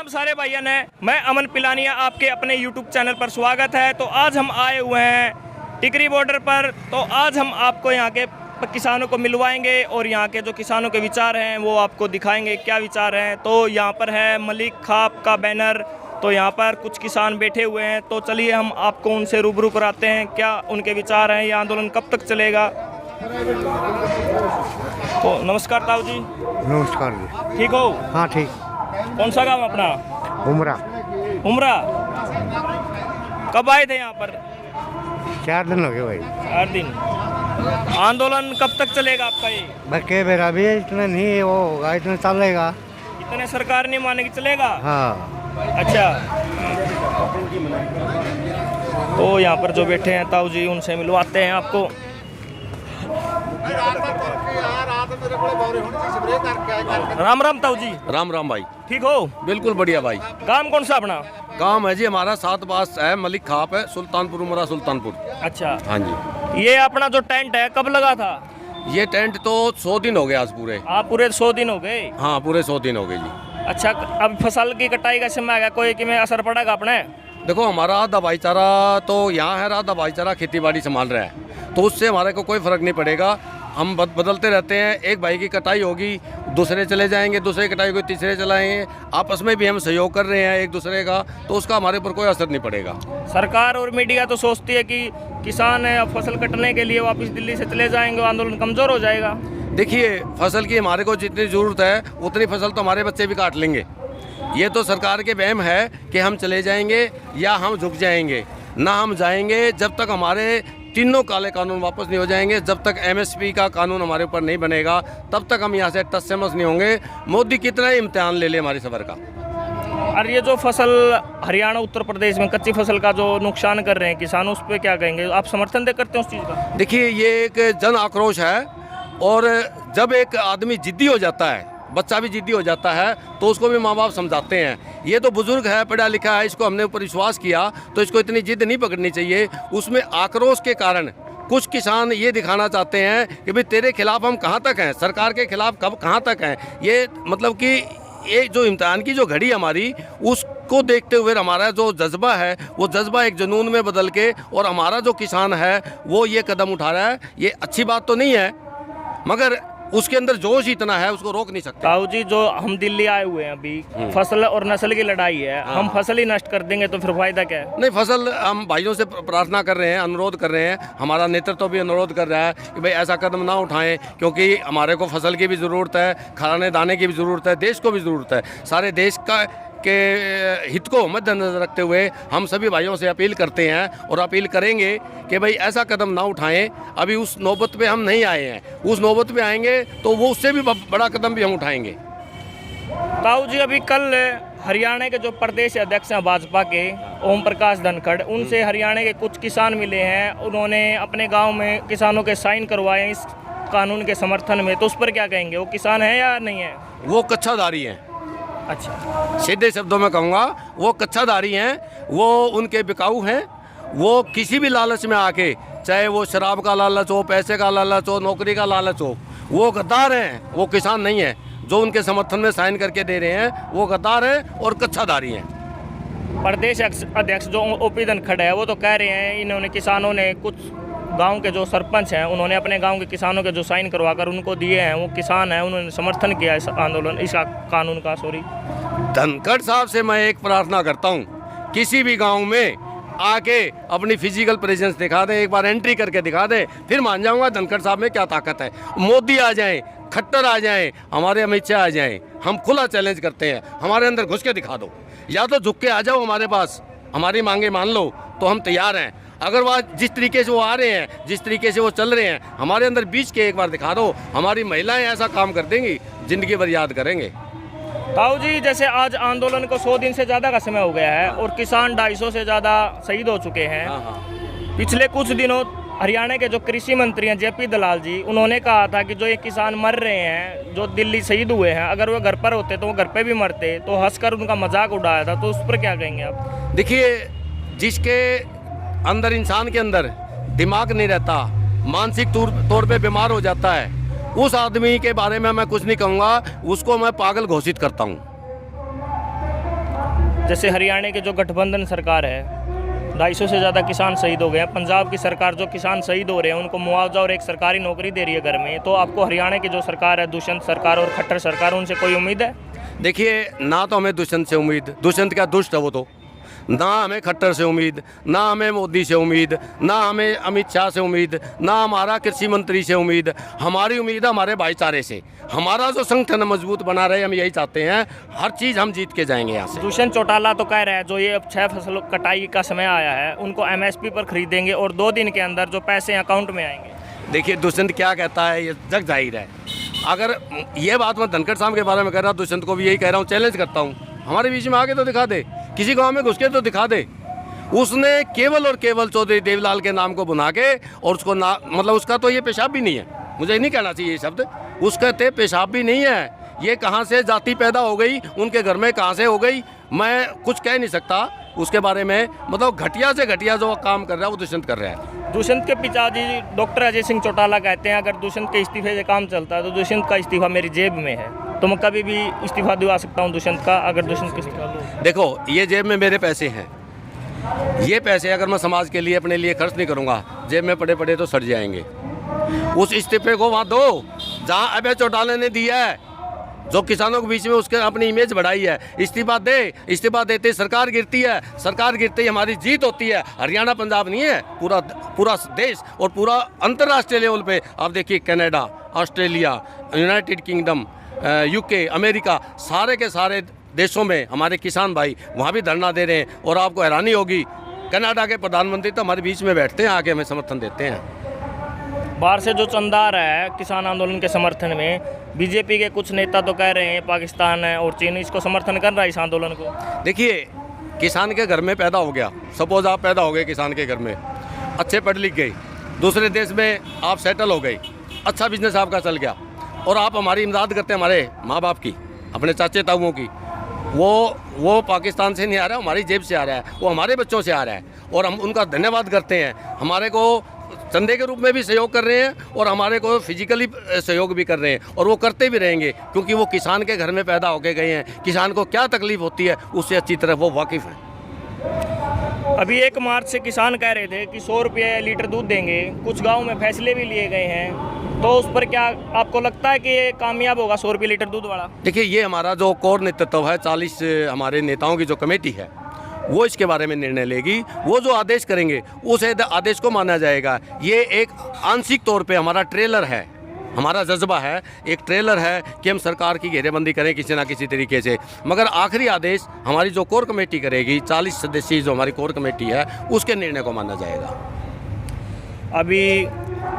राम सारे भाइयों ने, मैं अमन पिलानिया आपके अपने YouTube चैनल पर स्वागत है। तो आज हम आए हुए हैं टिकरी बॉर्डर पर। तो आज हम आपको यहाँ के किसानों को मिलवाएंगे और यहाँ के जो किसानों के विचार हैं वो आपको दिखाएंगे क्या विचार हैं। तो यहाँ पर है मलिक खाप का बैनर। तो यहाँ पर कुछ किसान बैठे हुए हैं। तो चलिए हम आपको उनसे रूबरू कराते हैं क्या उनके विचार हैं, ये आंदोलन कब तक चलेगा। तो नमस्कार ताऊ जी। नमस्कार जी। ठीक हो? हाँ ठीक। कौन सा गाँव अपना? उमरा। उमरा। कब आए थे यहाँ पर? 4 दिन हो गए भाई। 4 दिन। आंदोलन कब तक चलेगा आपका ये? बच्चे मेरा भी इतना नहीं वो होगा, इतना चलेगा। इतने सरकार नहीं मानेगी चलेगा? हाँ। अच्छा। तो यहाँ पर जो बैठे हैं ताऊ जी उनसे मिलवाते हैं आपको। राम राम ताऊ जी। राम राम भाई। ठीक हो? बिल्कुल बढ़िया भाई। काम कौन सा अपना? काम है जी हमारा 7 बास है, मलिक खाप है, सुल्तानपुर उमरा सुल्तानपुर। अच्छा। हाँ जी। ये अपना जो टेंट है कब लगा था? ये टेंट तो 100 दिन हो गए आज पूरे। आप पूरे 100 दिन हो गए? हाँ पूरे 100 दिन हो गए जी। अच्छा, अब फसल की कटाई का समय आ गया, कोई कि में असर पड़ेगा अपने? देखो हमारा आधा भाईचारा तो यहाँ है, आधा भाईचारा खेती बाड़ी संभाल रहा है, तो उससे हमारे को कोई फर्क नहीं पड़ेगा। हम बदलते रहते हैं, एक भाई की कटाई होगी दूसरे चले जाएंगे, दूसरे की कटाई को तीसरे चलाएंगे, आपस में भी हम सहयोग कर रहे हैं एक दूसरे का, तो उसका हमारे ऊपर कोई असर नहीं पड़ेगा। सरकार और मीडिया तो सोचती है कि किसान है अब फसल कटने के लिए वापस दिल्ली से चले जाएंगे, आंदोलन कमजोर हो जाएगा। देखिए फसल की हमारे को जितनी ज़रूरत है उतनी फसल तो हमारे बच्चे भी काट लेंगे। ये तो सरकार के वहम है कि हम चले जाएंगे या हम झुक जाएंगे। ना हम जाएंगे जब तक हमारे तीनों काले कानून वापस नहीं हो जाएंगे, जब तक MSP का कानून हमारे ऊपर नहीं बनेगा तब तक हम यहाँ से टस से मस नहीं होंगे। मोदी कितना ही इम्तिहान ले ले हमारी सबर का। और ये जो फसल हरियाणा उत्तर प्रदेश में कच्ची फसल का जो नुकसान कर रहे हैं किसान, उस पर क्या कहेंगे? आप समर्थन दे करते हैं उस चीज़ का? देखिए ये एक जन आक्रोश है, और जब एक आदमी जिद्दी हो जाता है, बच्चा भी जिद्दी हो जाता है, तो उसको भी माँ बाप समझाते हैं। ये तो बुजुर्ग है, पढ़ा लिखा है, इसको हमने ऊपर विश्वास किया, तो इसको इतनी जिद नहीं पकड़नी चाहिए। उसमें आक्रोश के कारण कुछ किसान ये दिखाना चाहते हैं कि भाई तेरे खिलाफ हम कहाँ तक हैं, सरकार के खिलाफ कब कहाँ तक हैं। ये मतलब कि ये जो इम्तिहान की जो घड़ी हमारी, उसको देखते हुए हमारा जो जज्बा है वो जज्बा एक जुनून में बदल के, और हमारा जो किसान है वो ये कदम उठा रहा है। ये अच्छी बात तो नहीं है, मगर उसके अंदर जोश इतना है उसको रोक नहीं सकते। ताऊ जी, जो हम दिल्ली आए हुए हैं अभी, फसल और नस्ल की लड़ाई है, हम फसल ही नष्ट कर देंगे तो फिर फायदा क्या है? नहीं, फसल हम भाइयों से प्रार्थना कर रहे हैं, अनुरोध कर रहे हैं, हमारा नेतृत्व भी अनुरोध कर रहा है कि भाई ऐसा कदम ना उठाएं, क्योंकि हमारे को फसल की भी ज़रूरत है, खाने दाने की भी ज़रूरत है, देश को भी ज़रूरत है। सारे देश का के हित को मद्देनजर रखते हुए हम सभी भाइयों से अपील करते हैं और अपील करेंगे कि भाई ऐसा कदम ना उठाएं। अभी उस नौबत पे हम नहीं आए हैं, उस नौबत पे आएंगे तो वो उससे भी बड़ा कदम भी हम उठाएंगे। ताऊ जी, अभी कल हरियाणा के जो प्रदेश अध्यक्ष हैं भाजपा के, ओम प्रकाश धनखड़, उनसे हरियाणा के कुछ किसान मिले हैं। उन्होंने अपने गाँव में किसानों के साइन करवाए इस कानून के समर्थन में, तो उस पर क्या कहेंगे? वो किसान है या नहीं है? वो कच्छाधारी हैं। अच्छा, सीधे शब्दों में कहूँगा वो कच्छाधारी हैं, वो उनके बिकाऊ हैं। वो किसी भी लालच में आके, चाहे वो शराब का लालच हो, पैसे का लालच हो, नौकरी का लालच हो, वो गद्दार हैं, वो किसान नहीं है। जो उनके समर्थन में साइन करके दे रहे हैं वो गद्दार हैं और कच्छाधारी हैं। प्रदेश अध्यक्ष जो OP धनखड़ है वो तो कह रहे हैं इन्होंने किसानों ने, कुछ गांव के जो सरपंच हैं उन्होंने अपने गांव के किसानों के जो साइन करवाकर उनको दिए हैं, वो किसान हैं, उन्होंने समर्थन किया इस आंदोलन, इस कानून का। सॉरी, धनखड़ साहब से मैं एक प्रार्थना करता हूँ, किसी भी गांव में आके अपनी फिजिकल प्रेजेंस दिखा दें, एक बार एंट्री करके दिखा दें, फिर मान जाऊँगा धनखड़ साहब में क्या ताकत है। मोदी आ जाएं, खट्टर आ जाएं, हमारे अमित शाह आ जाएं, हम खुला चैलेंज करते हैं, हमारे अंदर घुस के दिखा दो, या तो झुक के आ जाओ हमारे पास, हमारी मांगे मान लो, तो हम तैयार हैं। अगर वह जिस तरीके से वो आ रहे हैं, जिस तरीके से वो चल रहे हैं, हमारे अंदर बीच के एक बार दिखा दो, हमारी महिलाएं ऐसा काम कर देंगी, ज़िंदगी भर याद करेंगे। ताऊ जी, जैसे आज आंदोलन को 100 दिन से ज़्यादा का समय हो गया है और किसान 250 से ज़्यादा शहीद हो चुके हैं। पिछले कुछ दिनों हरियाणा के जो कृषि मंत्री हैं JP दलाल जी, उन्होंने कहा था कि जो ये किसान मर रहे हैं, जो दिल्ली शहीद हुए हैं, अगर वो घर पर होते तो वो घर पे भी मरते, तो हंसकर उनका मजाक उड़ाया था। तो उस पर क्या कहेंगे आप? देखिए, जिसके अंदर, इंसान के अंदर दिमाग नहीं रहता, मानसिक तौर पे बीमार हो जाता है, उस आदमी के बारे में मैं कुछ नहीं कहूँगा, उसको मैं पागल घोषित करता हूँ। जैसे हरियाणा की जो गठबंधन सरकार है, 250 से ज़्यादा किसान शहीद हो गए हैं। पंजाब की सरकार जो किसान शहीद हो रहे हैं उनको मुआवजा और एक सरकारी नौकरी दे रही है घर में। तो आपको हरियाणा की जो सरकार है, दुष्यंत सरकार और खट्टर सरकार, उनसे कोई उम्मीद है? देखिए, ना तो हमें दुष्यंत से उम्मीद, दुष्यंत क्या दुष्ट है वो तो, ना हमें खट्टर से उम्मीद, ना हमें मोदी से उम्मीद, ना हमें अमित शाह से उम्मीद, ना हमारा कृषि मंत्री से उम्मीद। हमारी उम्मीद है हमारे भाईचारे से, हमारा जो संगठन मजबूत बना रहे, हम यही चाहते हैं। हर चीज़ हम जीत के जाएंगे यहाँ से। दुष्यंत चौटाला तो कह रहे हैं जो ये अब 6 फसल कटाई का समय आया है उनको MSP पर खरीदेंगे और 2 दिन के अंदर जो पैसे अकाउंट में आएंगे। देखिए, दुष्यंत क्या कहता है ये जग जाहिर है। अगर ये बात मैं धनखड़ साहब के बारे में कह रहा हूँ, दुष्यंत को भी यही कह रहा हूँ, चैलेंज करता हूँ, हमारे बीच में आके तो दिखा दे, किसी गांव में घुस के तो दिखा दे। उसने केवल और केवल चौधरी देवलाल के नाम को बुना के और उसको ना, मतलब उसका तो ये पेशाब भी नहीं है, मुझे नहीं कहना चाहिए ये शब्द, उसका तो पेशाब भी नहीं है। ये कहाँ से जाति पैदा हो गई, उनके घर में कहाँ से हो गई, मैं कुछ कह नहीं सकता उसके बारे में। मतलब घटिया से घटिया जो काम कर रहा है वो दुष्यंत कर रहा है। दुष्यंत के पिताजी डॉक्टर अजय सिंह चौटाला कहते हैं अगर दुष्यंत के इस्तीफे से काम चलता है तो दुष्यंत का इस्तीफा मेरी जेब में है, तो मैं कभी भी इस्तीफा दिवा सकता हूं दुष्यंत का अगर दुष्यंत के इस्तीफा। देखो, ये जेब में मेरे पैसे हैं, ये पैसे अगर मैं समाज के लिए अपने लिए खर्च नहीं करूँगा, जेब में पड़े पड़े तो सड़ जाएंगे। उस इस्तीफे को वहाँ दो जहाँ अभय चौटाला ने दिया है, जो किसानों के बीच में उसके अपनी इमेज बढ़ाई है। इस्तीफा दे, इस्तीफा देते सरकार गिरती है, सरकार गिरते ही हमारी जीत होती है। हरियाणा पंजाब नहीं है, पूरा देश और पूरा अंतर्राष्ट्रीय लेवल पे आप देखिए, Canada, Australia, United kingdom, UK, America, सारे के सारे देशों में हमारे किसान भाई वहाँ भी धरना दे रहे हैं। और आपको हैरानी होगी, कनाडा के प्रधानमंत्री तो हमारे बीच में बैठते हैं, आके हमें समर्थन देते हैं। बाहर से जो चंदा आ रहा है किसान आंदोलन के समर्थन में, बीजेपी के कुछ नेता तो कह रहे हैं पाकिस्तान और चीन इसको समर्थन कर रहा है इस आंदोलन को। देखिए, किसान के घर में पैदा हो गया, सपोज आप पैदा हो गए किसान के घर में, अच्छे पढ़ लिख गए, दूसरे देश में आप सेटल हो गए, अच्छा बिजनेस आपका चल गया, और आप हमारी इमदाद करते हैं, हमारे माँ बाप की, अपने चाचे ताऊओं की। वो पाकिस्तान से नहीं आ रहा है, हमारी जेब से आ रहा है, वो हमारे बच्चों से आ रहा है, और हम उनका धन्यवाद करते हैं। हमारे को चंदे के रूप में भी सहयोग कर रहे हैं और हमारे को फिजिकली सहयोग भी कर रहे हैं, और वो करते भी रहेंगे, क्योंकि वो किसान के घर में पैदा होके गए हैं। किसान को क्या तकलीफ होती है उससे अच्छी तरह वो वाकिफ़ हैं। अभी 1 मार्च से किसान कह रहे थे कि 100 रुपये लीटर दूध देंगे, कुछ गाँव में फैसले भी लिए गए हैं, तो उस पर क्या आपको लगता है कि ये कामयाब होगा 100 रुपये लीटर दूध वाला? देखिए, ये हमारा जो कोर नेतृत्व है, 40 हमारे नेताओं की जो कमेटी है, वो इसके बारे में निर्णय लेगी। वो जो आदेश करेंगे उस आदेश को माना जाएगा। ये एक आंशिक तौर पे हमारा ट्रेलर है, हमारा जज्बा है, एक ट्रेलर है कि हम सरकार की घेरेबंदी करें किसी ना किसी तरीके से, मगर आखिरी आदेश हमारी जो कोर कमेटी करेगी, 40 सदस्यीय जो हमारी कोर कमेटी है, उसके निर्णय को माना जाएगा। अभी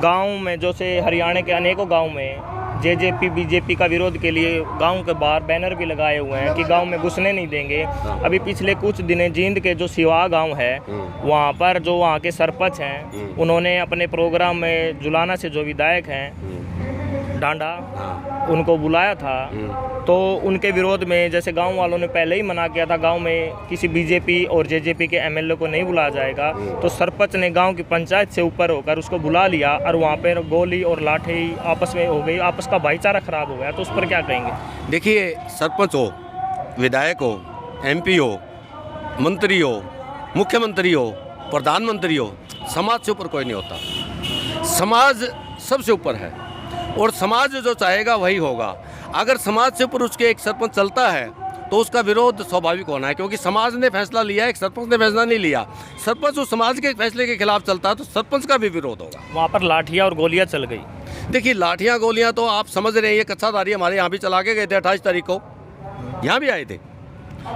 गांव में, जैसे हरियाणा के अनेकों गांव में जेजेपी बीजेपी का विरोध के लिए गांव के बाहर बैनर भी लगाए हुए हैं कि गांव में घुसने नहीं देंगे। अभी पिछले कुछ दिनों जींद के जो सिवा गांव है, वहां पर जो वहां के सरपंच हैं, उन्होंने अपने प्रोग्राम में जुलाना से जो विधायक हैं डांडा, उनको बुलाया था, तो उनके विरोध में जैसे गांव वालों ने पहले ही मना किया था गांव में किसी बीजेपी और जेजेपी के MLA को नहीं बुलाया जाएगा, तो सरपंच ने गांव की पंचायत से ऊपर होकर उसको बुला लिया और वहां पर गोली और लाठी आपस में हो गई, आपस का भाईचारा खराब हो गया। तो उस पर क्या कहेंगे? देखिए, सरपंच हो, विधायक हो, MP हो, मंत्री हो, मुख्यमंत्री हो, प्रधानमंत्री हो, समाज से ऊपर कोई नहीं होता। समाज सबसे ऊपर है और समाज जो चाहेगा वही होगा। अगर समाज से ऊपर उसके एक सरपंच चलता है तो उसका विरोध स्वाभाविक होना है, क्योंकि समाज ने फैसला लिया है, एक सरपंच ने फैसला नहीं लिया। सरपंच उस समाज के फैसले के खिलाफ चलता है तो सरपंच का भी विरोध होगा। वहाँ पर लाठियाँ और गोलियाँ चल गई। देखिए, लाठियाँ गोलियाँ तो आप समझ रहे हैं, ये कच्चाधारी हमारे यहाँ भी चला के गए थे 28 तारीख को, यहाँ भी आए थे।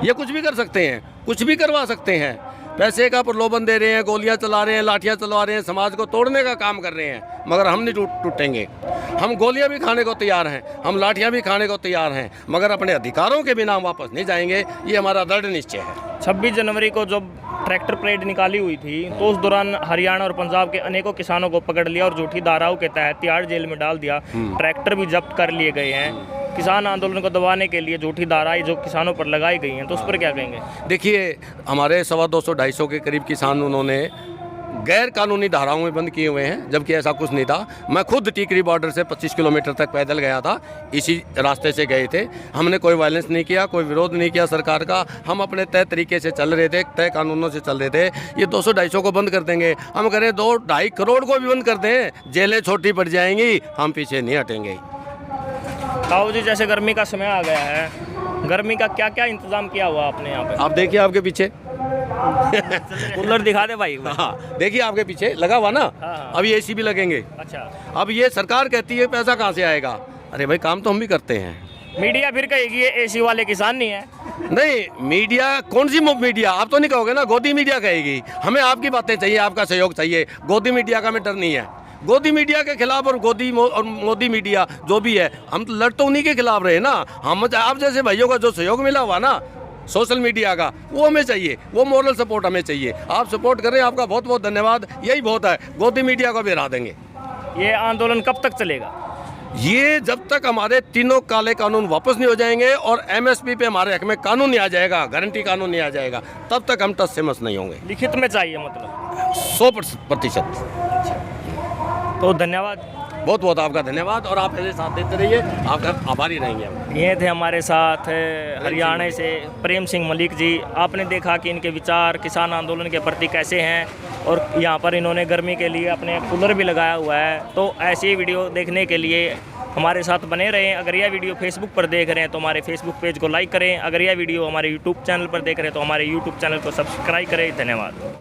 ये कुछ भी कर सकते हैं, कुछ भी करवा सकते हैं, पैसे का प्रलोभन दे रहे हैं, गोलियां चला रहे हैं, लाठियां चलवा रहे हैं, समाज को तोड़ने का काम कर रहे हैं, मगर हम नहीं टूटेंगे। हम गोलियां भी खाने को तैयार हैं, हम लाठियां भी खाने को तैयार हैं, मगर अपने अधिकारों के बिना हम वापस नहीं जाएंगे। ये हमारा दृढ़ निश्चय है। 26 जनवरी को जब ट्रैक्टर परेड निकाली हुई थी तो उस दौरान हरियाणा और पंजाब के अनेकों किसानों को पकड़ लिया और झूठी धाराओं के तहत तिहाड़ जेल में डाल दिया। ट्रैक्टर भी जब्त कर लिए गए हैं। किसान आंदोलन को दबाने के लिए झूठी धाराएं जो किसानों पर लगाई गई हैं, तो उस पर क्या कहेंगे? देखिए, हमारे 250-250 के करीब किसान उन्होंने गैर कानूनी धाराओं में बंद किए हुए हैं, जबकि ऐसा कुछ नहीं था। मैं खुद टिकरी बॉर्डर से 25 किलोमीटर तक पैदल गया था, इसी रास्ते से गए थे। हमने कोई वायलेंस नहीं किया, कोई विरोध नहीं किया सरकार का। हम अपने तय तरीके से चल रहे थे, तय कानूनों से चल रहे थे। ये 200-250 को बंद कर देंगे, हम करें 2-2.5 करोड़ को भी बंद कर दें, जेलें छोटी पड़ जाएंगी, हम पीछे नहीं हटेंगे। ताऊ जी, जैसे गर्मी का समय आ गया है, गर्मी का क्या क्या इंतजाम किया हुआ आपने यहाँ पे? आप देखिए आपके पीछे कूलर दिखा दे भाई। हाँ, देखिए आपके पीछे लगा हुआ ना। हाँ। अभी एसी भी लगेंगे। अच्छा, अब ये सरकार कहती है पैसा कहाँ से आएगा? अरे भाई, काम तो हम भी करते हैं। मीडिया फिर कहेगी ये एसी वाले किसान नहीं है। नहीं, मीडिया कौन सी मीडिया? आप तो नहीं कहोगे ना, गोदी मीडिया कहेगी। हमें आपकी बातें चाहिए, आपका सहयोग चाहिए। गोदी मीडिया का हमें डर नहीं है। गोदी मीडिया के खिलाफ और मोदी मीडिया जो भी है, हम तो लड़ तो उन्हीं के खिलाफ रहे ना। हम आप जैसे भाइयों का जो सहयोग मिला हुआ ना सोशल मीडिया का, वो हमें चाहिए, वो मोरल सपोर्ट हमें चाहिए। आप सपोर्ट करें, आपका बहुत बहुत धन्यवाद, यही बहुत है। गोदी मीडिया को भी हरा देंगे। ये आंदोलन कब तक चलेगा? ये जब तक हमारे तीनों काले कानून वापस नहीं हो जाएंगे और एमएसपी पे हमारे हक में कानून नहीं आ जाएगा, गारंटी कानून नहीं आ जाएगा, तब तक हम टस से मस नहीं होंगे। लिखित में चाहिए मतलब? 100%। तो धन्यवाद, बहुत बहुत आपका धन्यवाद, और आप ऐसे साथ देते रहिए, आपका आभारी रहेंगे हम। ये थे हमारे साथ हरियाणा से प्रेम सिंह मलिक जी। आपने देखा कि इनके विचार किसान आंदोलन के प्रति कैसे हैं, और यहाँ पर इन्होंने गर्मी के लिए अपने कूलर भी लगाया हुआ है। तो ऐसी वीडियो देखने के लिए हमारे साथ बने रहें। अगर यह वीडियो फेसबुक पर देख रहे हैं तो हमारे फेसबुक पेज को लाइक करें। अगर यह वीडियो हमारे यूट्यूब चैनल पर देख रहे हैं तो हमारे यूट्यूब चैनल को सब्सक्राइब करें। धन्यवाद।